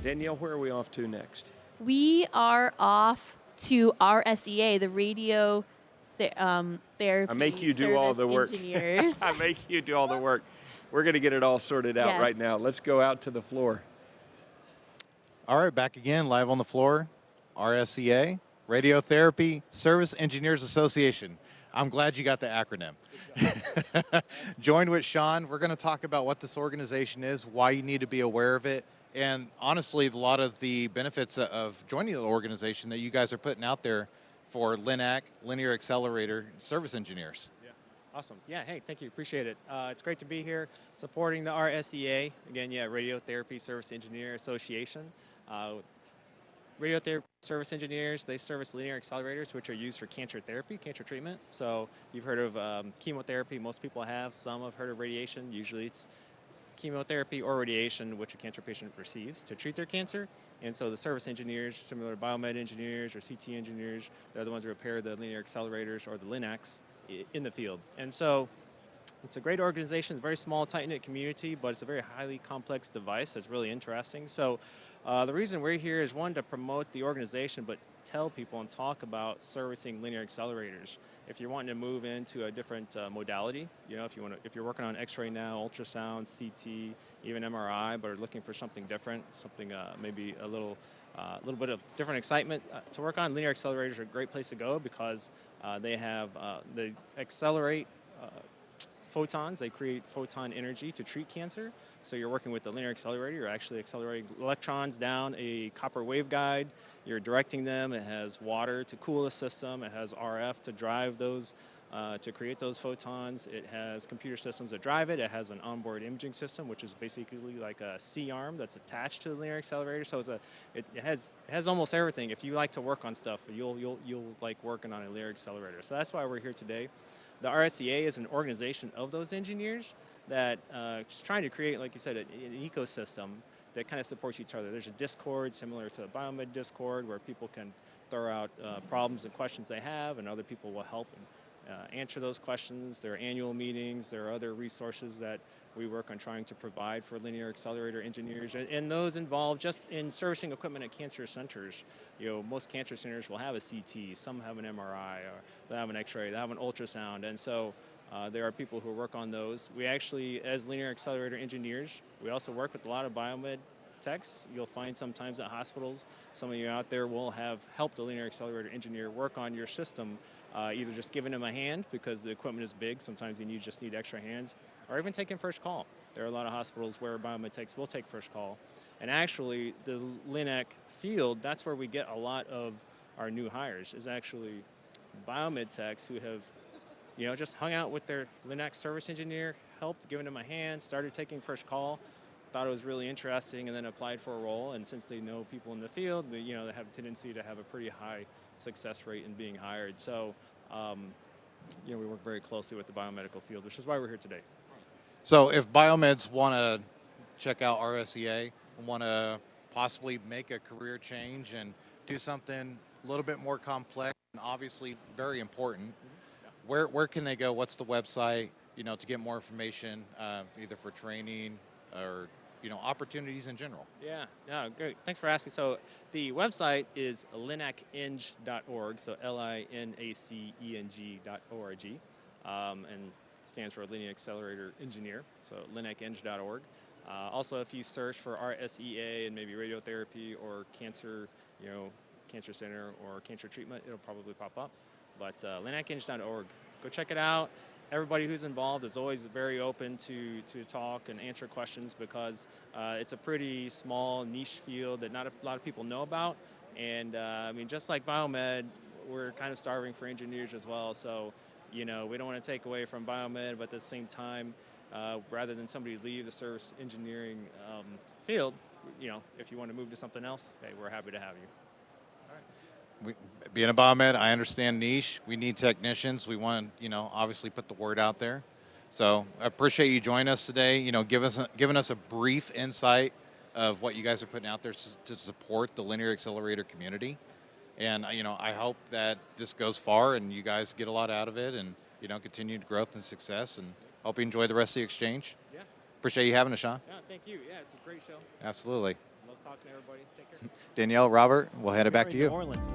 Danielle, where are we off to next? We are off to RSEA, the radio therapy I make you do all the work. engineers. I make you do all the work. We're going to get it all sorted out Yes. right now. Let's go out to the floor. All right, back again, live on the floor. RSEA, Radiotherapy Service Engineers Association. I'm glad you got the acronym. Joined with Sean, we're going to talk about what this organization is, why you need to be aware of it, and honestly, a lot of the benefits of joining the organization that you guys are putting out there for LINAC, Linear Accelerator Service Engineers. Yeah, awesome. Yeah, hey, thank you, appreciate it. It's great to be here supporting the RSEA. Again, yeah, Radiotherapy Service Engineer Association. Radiotherapy service engineers, they service linear accelerators, which are used for cancer therapy, cancer treatment. So you've heard of chemotherapy, most people have. Some have heard of radiation. Usually it's chemotherapy or radiation, which a cancer patient receives to treat their cancer. And so the service engineers, similar to biomed engineers or CT engineers, they're the ones who repair the linear accelerators or the LINACs in the field. And so it's a great organization, a very small, tight-knit community, but it's a very highly complex device that's really interesting. So the reason we're here is, one, to promote the organization, but tell people and talk about servicing linear accelerators. If you're wanting to move into a different modality, you know, if you're working on X-ray now, ultrasound, CT, even MRI, but are looking for something different, something maybe a little bit of different excitement to work on, linear accelerators are a great place to go because they accelerate photons. They create photon energy to treat cancer. So you're working with the linear accelerator. You're actually accelerating electrons down a copper waveguide. You're directing them. It has water to cool the system. It has RF to drive those, to create those photons. It has computer systems that drive it. It has an onboard imaging system, which is basically like a C-arm that's attached to the linear accelerator. So it has almost everything. If you like to work on stuff, you'll like working on a linear accelerator. So that's why we're here today. The RSEA is an organization of those engineers that is trying to create, like you said, an ecosystem that kind of supports each other. There's a Discord similar to the Biomed Discord where people can throw out problems and questions they have, and other people will help answer those questions. There are annual meetings. There are other resources that we work on trying to provide for linear accelerator engineers, and those involve just in servicing equipment at cancer centers. You know, most cancer centers will have a CT, some have an MRI, or they have an X-ray, they have an ultrasound, and so there are people who work on those. We actually, as linear accelerator engineers, we also work with a lot of biomed techs. You'll find sometimes at hospitals, some of you out there will have helped a linear accelerator engineer work on your system, either just giving them a hand because the equipment is big, sometimes you just need extra hands, or even taking first call. There are a lot of hospitals where biomed techs will take first call. And actually, the LINAC field, that's where we get a lot of our new hires, is actually biomed techs who have, you know, just hung out with their LINAC service engineer, helped, giving them a hand, started taking first call, thought it was really interesting, and then applied for a role. And since they know people in the field, they have a tendency to have a pretty high success rate in being hired. So, we work very closely with the biomedical field, which is why we're here today. So if biomeds want to check out RSEA and want to possibly make a career change and do something a little bit more complex and obviously very important, where can they go? What's the website, to get more information, either for training or, opportunities in general? Yeah, great. Thanks for asking. So the website is linaceng.org, so linaceng.org, and stands for Linear Accelerator Engineer, so linaceng.org. Also, if you search for RSEA and maybe radiotherapy or cancer, cancer center or cancer treatment, it'll probably pop up. But linaceng.org, go check it out. Everybody who's involved is always very open to talk and answer questions because it's a pretty small niche field that not a lot of people know about. And just like biomed, we're kind of starving for engineers as well. So, we don't want to take away from biomed, but at the same time, rather than somebody leave the service engineering field, if you want to move to something else, hey, we're happy to have you. Being a biomed, I understand niche. We need technicians. We want, obviously put the word out there. So I appreciate you joining us today. Giving us a brief insight of what you guys are putting out there to support the linear accelerator community. And, I hope that this goes far and you guys get a lot out of it and, continued growth and success. And hope you enjoy the rest of the exchange. Yeah. Appreciate you having us, Sean. Yeah, thank you. Yeah, it's a great show. Absolutely. Love talking to everybody. Take care. Danielle, Robert, we'll hand it back to New you. Orleans.